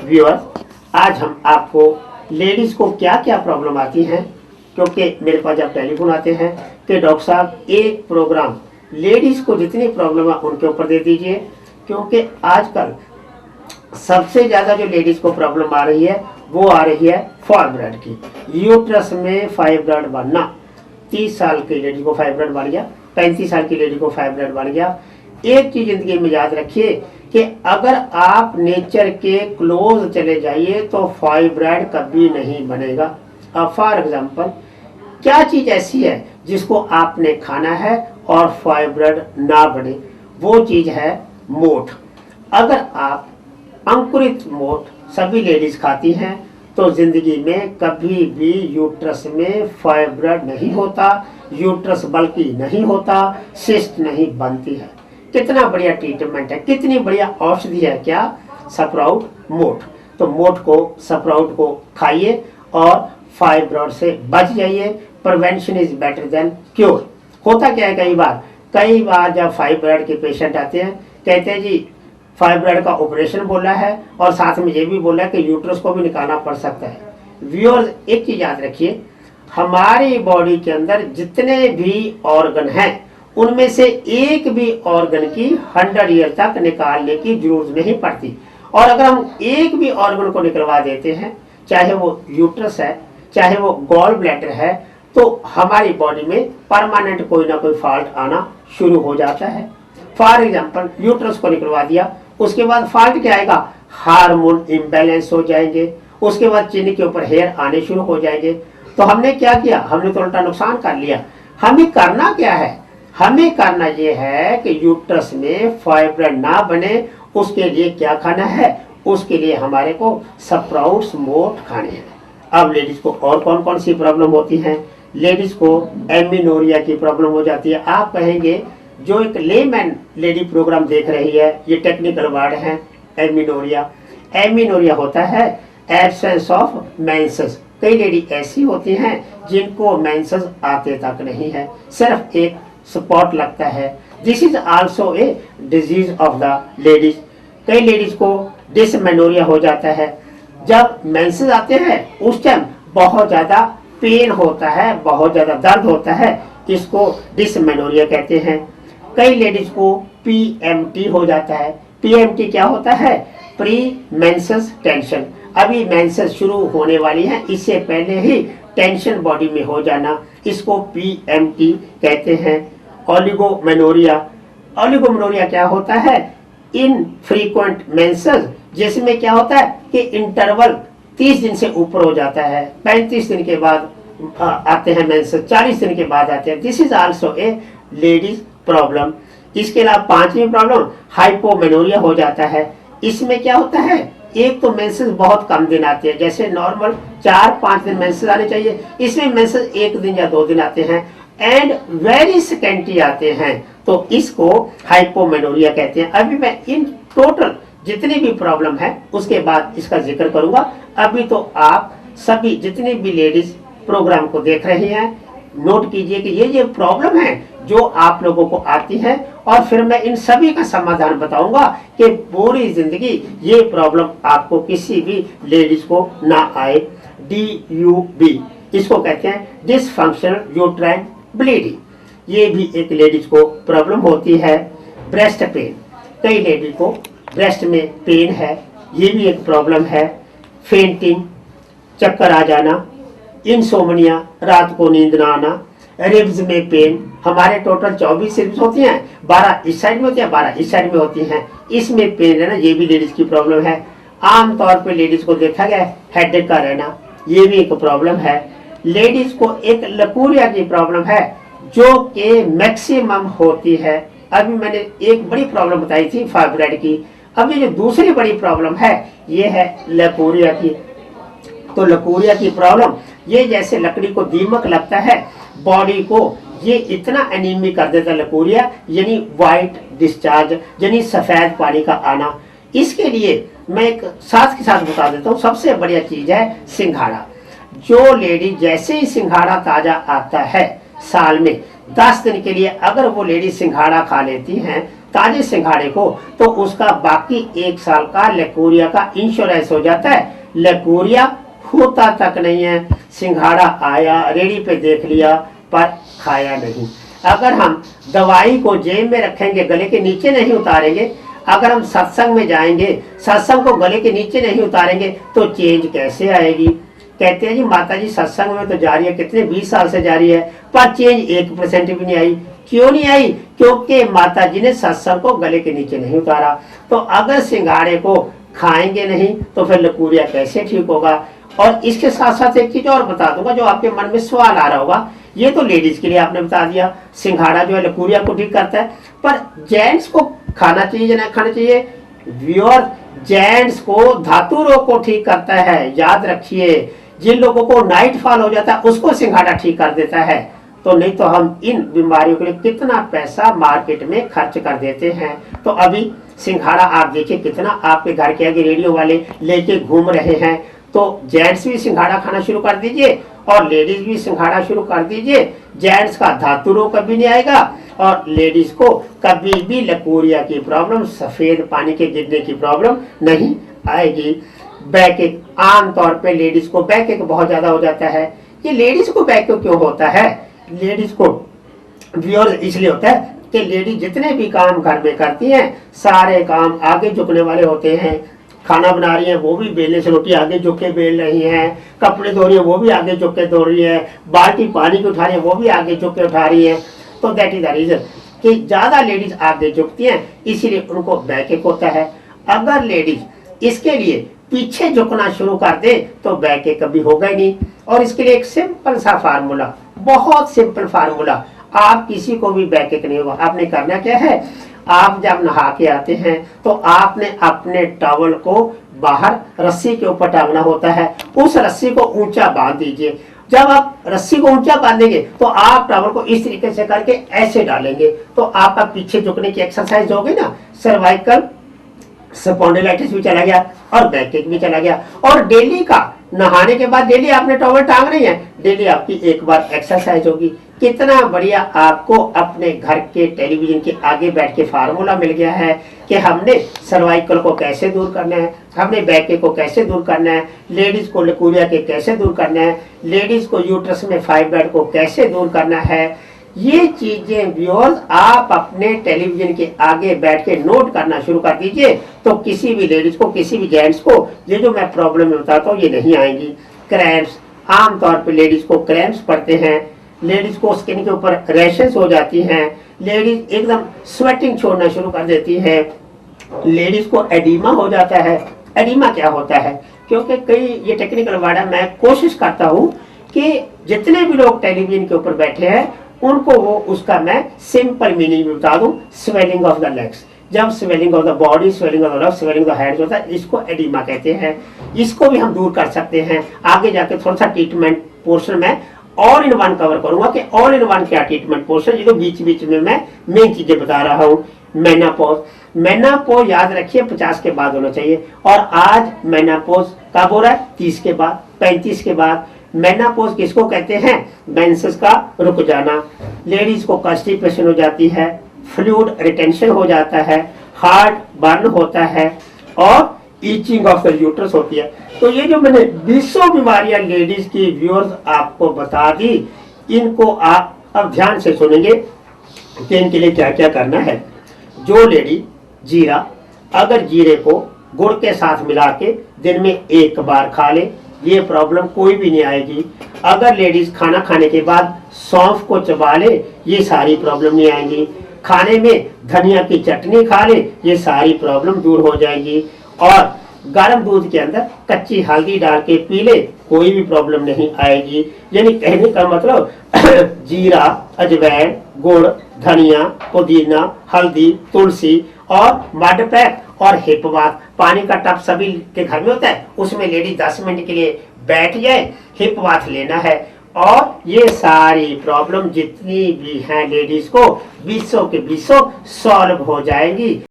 Viewers, आज हम आपको लेडीज़ को क्या क्या प्रॉब्लम आती हैं, क्योंकि मेरे पास जब टेलीफोन आते हैं कि डॉक्टर साहब एक प्रोग्राम लेडीज़ को जितनी प्रॉब्लम है उनके ऊपर दे दीजिए, क्योंकि आजकल सबसे ज़्यादा जो लेडीज़ को प्रॉब्लम आ रही है वो आ रही है फाइब्रॉइड की। यूट्रस में फाइब्रॉइड बनना, 30 साल की लेडी को फाइब्रॉइड बन गया, 35 साल की लेडी को फाइब्रॉइड बन गया। एक चीज़ ज़िंदगी में याद रखिए कि अगर आप नेचर के क्लोज चले जाइए तो फाइब्रॉइड कभी नहीं बनेगा। अब फॉर एग्जाम्पल, क्या चीज़ ऐसी है जिसको आपने खाना है और फाइब्रॉइड ना बने? वो चीज़ है मोठ। अगर आप अंकुरित मोठ सभी लेडीज खाती हैं तो जिंदगी में कभी भी यूट्रस में फाइब्रॉइड नहीं होता, यूट्रस बल्कि नहीं होता, सिस्ट नहीं बनती है। कितना बढ़िया ट्रीटमेंट है, कितनी बढ़िया औषधि है क्या? स्प्राउट मोठ। तो मोठ को, स्प्राउट को खाइए और फाइब्रॉइड से बच जाइए। Prevention is better than cure. होता क्या है, कई बार जब फाइब्रॉइड के पेशेंट आते हैं, कहते हैं जी फाइब्रॉइड का ऑपरेशन बोला है और साथ में ये भी बोला है कि यूट्रस को भी निकालना पड़ सकता है। व्यूअर्स, एक चीज याद रखिए, हमारी बॉडी के अंदर जितने भी ऑर्गन हैं उनमें से एक भी ऑर्गन की 100 ईयर तक निकालने की जरूरत नहीं पड़ती। और अगर हम एक भी ऑर्गन को निकलवा देते हैं, चाहे वो यूट्रस है, चाहे वो गॉल ब्लैडर है, तो हमारी बॉडी में परमानेंट कोई ना कोई फॉल्ट आना शुरू हो जाता है। फॉर एग्जाम्पल, यूट्रस को निकलवा दिया, उसके बाद फॉल्ट क्या आएगा? हार्मोन इम्बैलेंस हो जाएंगे, उसके बाद चिन्ह के ऊपर हेयर आने शुरू हो जाएंगे। तो हमने क्या किया? हमने तो उल्टा नुकसान कर लिया। हमें करना क्या है? हमें करना ये है कि यूट्रस में फाइब्रॉइड ना बने। उसके लिए क्या खाना है? उसके लिए हमारे को स्प्राउट्स मोठ खाने हैं। अब लेडीज को और कौन कौन सी प्रॉब्लम होती हैं? लेडीज को एमिनोरिया की प्रॉब्लम हो जाती है। आप कहेंगे जो एक लेमैन लेडी प्रोग्राम देख रही है, ये टेक्निकल वर्ड है एमिनोरिया। एमिनोरिया होता है एब्सेंस ऑफ मेंसेस। कई लेडी ऐसी होती हैं जिनको मेंसेस आते तक नहीं है, सिर्फ एक स्पॉट लगता है। This is also a disease of the ladies. कई लेडीज को डिसमेनोरिया हो जाता है। जब मेंसेस आते हैं उस टाइम बहुत ज्यादा पेन होता है, बहुत ज्यादा दर्द होता है, इसको डिसमेनोरिया कहते हैं। कई लेडीज को पीएमटी हो जाता है। पीएमटी क्या होता है? Pre menses tension. अभी मेंसेस शुरू होने वाली है, इससे पहले ही टेंशन बॉडी में हो जाना, इसको पीएमटी कहते हैं। ओलिगोमेनोरिया। ओलिगोमेनोरिया क्या होता है? इनफ्रीक्वेंट मेंसेस, जिसमें क्या होता है कि इंटरवल 30 दिन से ऊपर हो जाता है, 35 दिन के बाद आते हैं मेंसेस, 40 दिन के बाद आते हैं। This is also a ladies problem. इसके अलावा पांचवी प्रॉब्लम हाइपोमेनोरिया हो जाता है। इसमें क्या होता है? एक तो मेंसेस बहुत कम दिन आते हैं, जैसे नॉर्मल 4-5 दिन मेंसेस आने चाहिए, इसमें मेंसेस 1 दिन या 2 दिन आते हैं एंड वेरी स्कैंटी आते हैं, तो इसको हाइपोमेनोरिया कहते हैं। अभी मैं इन टोटल जितनी भी प्रॉब्लम है उसके बाद इसका जिक्र करूंगा। अभी तो आप सभी जितनी भी लेडीज प्रोग्राम को देख रही हैं, नोट कीजिए कि ये प्रॉब्लम है जो आप लोगों को आती है, और फिर मैं इन सभी का समाधान बताऊंगा कि पूरी जिंदगी ये प्रॉब्लम आपको किसी भी लेडीज को ना आए। DUB, इसको कहते हैं डिसफंक्शनल यूट्राइन ब्लीडिंग। ये भी एक लेडीज को प्रॉब्लम होती है। ब्रेस्ट पेन, कई लेडीज को ब्रेस्ट में पेन है, ये भी एक प्रॉब्लम है। फेंटिंग, चक्कर आ जाना, इंसोमनिया, रात को नींद ना आना, रिब्स में पेन। हमारे टोटल 24 रिब्स होती हैं, 12 इस साइड में होती हैं, 12 इस साइड में होती हैं, इसमें पेन रहना, ये भी लेडीज की प्रॉब्लम है। आमतौर पे लेडीज को देखा गया हेडेक का रहना, ये भी एक प्रॉब्लम है। लेडीज को एक लकूरिया की प्रॉब्लम है जो कि मैक्सिमम होती है। अभी मैंने एक बड़ी प्रॉब्लम बताई थी फाइब्रॉइड की, अभी जो दूसरी बड़ी प्रॉब्लम है ये है लकूरिया की। तो लकूरिया की प्रॉब्लम, ये जैसे लकड़ी को दीमक लगता है बॉडी को, ये इतना एनीमी कर देता है लकूरिया, यानी वाइट डिस्चार्ज, यानी सफेद पानी का आना। इसके लिए मैं एक साथ के साथ बता देता हूँ, सबसे बढ़िया चीज है सिंघाड़ा। जो लेडी जैसे ही सिंघाड़ा ताजा आता है, साल में 10 दिन के लिए अगर वो लेडी सिंघाड़ा खा लेती हैं ताजे सिंघाड़े को, तो उसका बाकी 1 साल का लेकोरिया का इंश्योरेंस हो जाता है। लेकोरिया होता तक नहीं है। सिंघाड़ा आया, रेडी पे देख लिया, पर खाया नहीं। अगर हम दवाई को जेब में रखेंगे, गले के नीचे नहीं उतारेंगे, अगर हम सत्संग में जाएंगे, सत्संग को गले के नीचे नहीं उतारेंगे, तो चेंज कैसे आएगी? कहते हैं जी माता जी सत्संग में तो जारी है, कितने 20 साल से जारी है, पर चेंज 1% भी नहीं आई। क्यों नहीं आई? क्योंकि माता जी ने सत्संग को गले के नीचे नहीं उतारा। तो अगर सिंघाड़े को खाएंगे नहीं तो फिर लकूरिया कैसे ठीक होगा? और इसके साथ साथ एक चीज और बता दूंगा जो आपके मन में सवाल आ रहा होगा। ये तो लेडीज के लिए आपने बता दिया, सिंघाड़ा जो है लकूरिया को ठीक करता है, पर जेंट्स को खाना चाहिए या नहीं खाना चाहिए? व्यूअर, जेंट्स को धातु रोग को ठीक करता है, याद रखिए। जिन लोगों को नाइट फॉल हो जाता है उसको सिंघाड़ा ठीक कर देता है। तो नहीं तो हम इन बीमारियों के लिए कितना पैसा मार्केट में खर्च कर देते हैं। तो अभी सिंघाड़ा आप देखिए कितना आपके घर के आगे रेडियो वाले लेके घूम रहे हैं। तो जेंट्स भी सिंघाड़ा खाना शुरू कर दीजिए और लेडीज भी सिंघाड़ा शुरू कर दीजिए। जेंट्स का धातु रोग कभी नहीं आएगा और लेडीज को कभी भी लकूरिया की प्रॉब्लम, सफेद पानी के गिरने की प्रॉब्लम नहीं आएगी। बैक एक, आमतौर पे लेडीज को बैक एक बहुत ज्यादा हो जाता है। ये लेडीज को बैक क्यों होता है? लेडीज को व्यूअर्स इसलिए होता है कि लेडीज जितने भी काम घर में करती हैं सारे काम आगे झुकने वाले होते हैं। खाना बना रही है वो भी बेलने से रोटी आगे झुक के बेल रही है, कपड़े धो रही है वो भी आगे झुक के धो रही है, बाल्टी पानी की उठा रही है वो भी आगे झुक के उठा रही है। तो दैट इज द रीजन कि ज्यादा लेडीज आगे झुकती हैं, इसीलिए उनको बैकएक होता है। अगर लेडीज इसके लिए पीछे झुकना शुरू कर दे तो बैकएक कभी होगा ही नहीं। और इसके लिए एक सिंपल सा फार्मूला, बहुत सिंपल फार्मूला, आप किसी को भी बैकएक नहीं होगा। आपने करना क्या है, आप जब नहा के आते हैं तो आपने अपने टॉवल को बाहर रस्सी के ऊपर टांगना होता है। उस रस्सी को ऊंचा बांध दीजिए। जब आप रस्सी को ऊंचा बांधेंगे तो आप टॉवल को इस तरीके से करके ऐसे डालेंगे तो आपका पीछे झुकने की एक्सरसाइज होगी ना। सर्वाइकल स्पॉन्डिलाइटिस भी चला गया और बैकएक भी चला गया। और डेली का नहाने के बाद डेली आपने टॉवल टांग रही है, डेली आपकी एक बार एक्सरसाइज होगी। कितना बढ़िया आपको अपने घर के टेलीविजन के आगे बैठ के फार्मूला मिल गया है कि हमने सर्वाइकल को कैसे दूर करना है, हमने बैकएक को कैसे दूर करना है, लेडीज को लकूरिया के कैसे दूर करना है, लेडीज को यूट्रस में फाइब्रॉइड को कैसे दूर करना है। ये चीजें व्यूअर्स आप अपने टेलीविजन के आगे बैठ के नोट करना शुरू कर दीजिए तो किसी भी लेडीज को, किसी भी जेंट्स को ये जो मैं प्रॉब्लम बताता हूँ ये नहीं आएंगी। क्रैम्प्स, आमतौर पे लेडीज को क्रैम्प्स पड़ते हैं, लेडीज को स्किन के ऊपर रैशेस हो जाती हैं, लेडीज एकदम स्वेटिंग छोड़ना शुरू कर देती है, लेडीज को एडिमा हो जाता है। एडिमा क्या होता है? क्योंकि कई ये टेक्निकल वर्ड है, मैं कोशिश करता हूँ कि जितने भी लोग टेलीविजन के ऊपर बैठे हैं उनको वो उसका मैं सिंपल मीनिंग बता दूं। स्वेलिंग ऑफ द लेग्स, जब swelling of the body, swelling of the legs, swelling of the hands होता है, इसको एडिमा कहते हैं। इसको भी हम दूर कर सकते हैं। आगे जाके थोड़ा सा ट्रीटमेंट पोर्शन में ऑल इन वन कवर करूंगा कि ऑल इन वन क्या ट्रीटमेंट पोर्शन, ये तो बीच बीच में मैं मेन चीजें बता रहा हूँ। मेनापोज, मेनापोज याद रखिए 50 के बाद होना चाहिए और आज मेनापोज कब हो रहा है? 30 के बाद, 35 के बाद। मेनापोज किसको कहते हैं? मेंसेस का रुक जाना। लेडीज को कॉन्स्टिपेशन हो जाती है, फ्लूइड रिटेंशन हो जाता है, हार्ट बर्न होता है और ईचिंग ऑफ द यूट्रस होती है। तो ये जो मैंने 20 बीमारियां लेडीज की व्यूअर्स आपको बता दी, इनको आप अब ध्यान से सुनेंगे कि इनके लिए क्या क्या करना है। जो लेडी जीरा, अगर जीरे को गुड़ के साथ मिला के दिन में 1 बार खा ले, ये प्रॉब्लम कोई भी नहीं आएगी। अगर लेडीज खाना खाने के बाद सौंफ को चबा ले, ये सारी प्रॉब्लम नहीं आएंगी। खाने में धनिया की चटनी खा ले, ये सारी प्रॉब्लम दूर हो जाएगी। और गर्म दूध के अंदर कच्ची हल्दी डाल के पी ले, कोई भी प्रॉब्लम नहीं आएगी। यानी कहने का मतलब जीरा, अजवैन, गुड़, धनिया, पुदीना, हल्दी, तुलसी और मड पैक और हिप बाथ, पानी का टब सभी के घर में होता है, उसमें लेडी 10 मिनट के लिए बैठ जाए, हिप बाथ लेना है और ये सारी प्रॉब्लम जितनी भी हैं लेडीज को 20 के 20 सॉल्व हो जाएंगी।